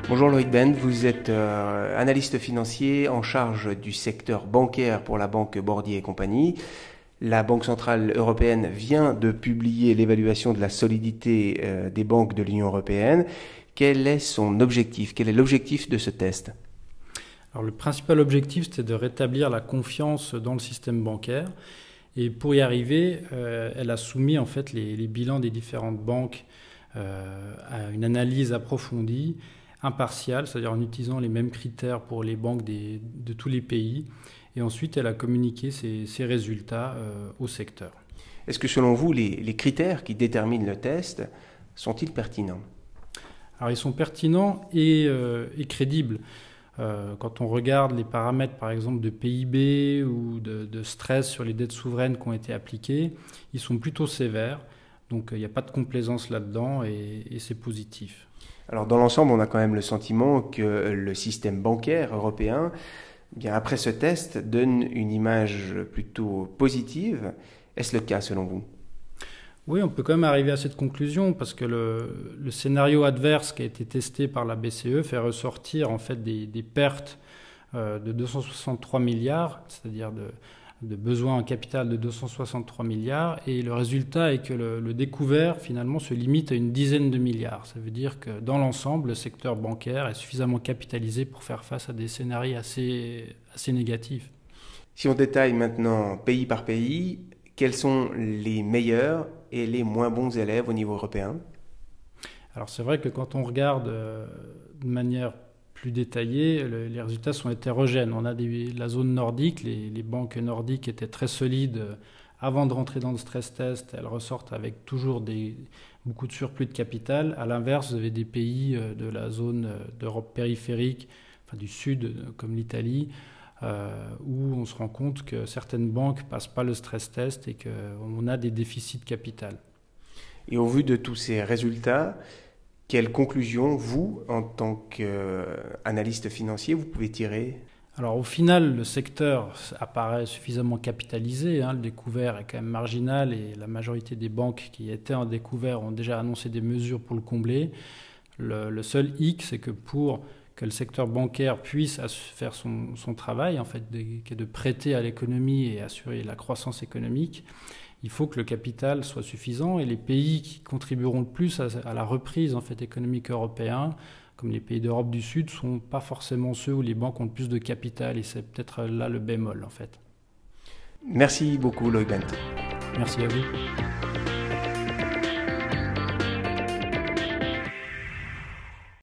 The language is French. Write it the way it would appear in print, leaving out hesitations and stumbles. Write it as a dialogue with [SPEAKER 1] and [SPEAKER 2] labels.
[SPEAKER 1] Bonjour Loïc Bend, vous êtes analyste financier en charge du secteur bancaire pour la banque Bordier et compagnie. La Banque centrale européenne vient de publier l'évaluation de la solidité des banques de l'Union européenne. Quel est son objectif? Quel est l'objectif de ce test?
[SPEAKER 2] Alors, le principal objectif, c'était de rétablir la confiance dans le système bancaire. Et pour y arriver, elle a soumis en fait les bilans des différentes banques à une analyse approfondie, impartiale, c'est-à-dire en utilisant les mêmes critères pour les banques de tous les pays. Et ensuite, elle a communiqué ses résultats au secteur.
[SPEAKER 1] Est-ce que selon vous, les critères qui déterminent le test sont-ils pertinents?
[SPEAKER 2] Alors, ils sont pertinents et crédibles. Quand on regarde les paramètres, par exemple, de PIB ou de stress sur les dettes souveraines qui ont été appliquées, ils sont plutôt sévères. Donc, il n'y a pas de complaisance là-dedans et c'est positif.
[SPEAKER 1] Alors, dans l'ensemble, on a quand même le sentiment que le système bancaire européen, bien après ce test, donne une image plutôt positive. Est-ce le cas selon vous?
[SPEAKER 2] Oui, on peut quand même arriver à cette conclusion parce que le scénario adverse qui a été testé par la BCE fait ressortir en fait des pertes de 263 milliards, c'est-à-dire de besoins en capital de 263 milliards. Et le résultat est que le découvert finalement se limite à une dizaine de milliards. Ça veut dire que dans l'ensemble, le secteur bancaire est suffisamment capitalisé pour faire face à des scénarios assez négatifs.
[SPEAKER 1] Si on détaille maintenant pays par pays, quels sont les meilleurs et les moins bons élèves au niveau européen?
[SPEAKER 2] Alors c'est vrai que quand on regarde de manière plus détaillée, les résultats sont hétérogènes. On a la zone nordique, les banques nordiques étaient très solides avant de rentrer dans le stress test. Elles ressortent avec toujours beaucoup de surplus de capital. À l'inverse, vous avez des pays de la zone d'Europe périphérique, enfin du sud comme l'Italie, où on se rend compte que certaines banques ne passent pas le stress test et qu'on a des déficits de capital.
[SPEAKER 1] Et au vu de tous ces résultats, quelles conclusions, vous, en tant qu'analyste financier, vous pouvez tirer?
[SPEAKER 2] Alors au final, le secteur apparaît suffisamment capitalisé. Le découvert est quand même marginal et la majorité des banques qui étaient en découvert ont déjà annoncé des mesures pour le combler. Le seul hic, c'est que pour que le secteur bancaire puisse faire son travail, en fait, qui est de prêter à l'économie et assurer la croissance économique, il faut que le capital soit suffisant et les pays qui contribueront le plus à la reprise en fait, économique européenne, comme les pays d'Europe du Sud, ne sont pas forcément ceux où les banques ont le plus de capital et c'est peut-être là le bémol en fait.
[SPEAKER 1] Merci beaucoup Loïc Bend.
[SPEAKER 2] Merci à vous.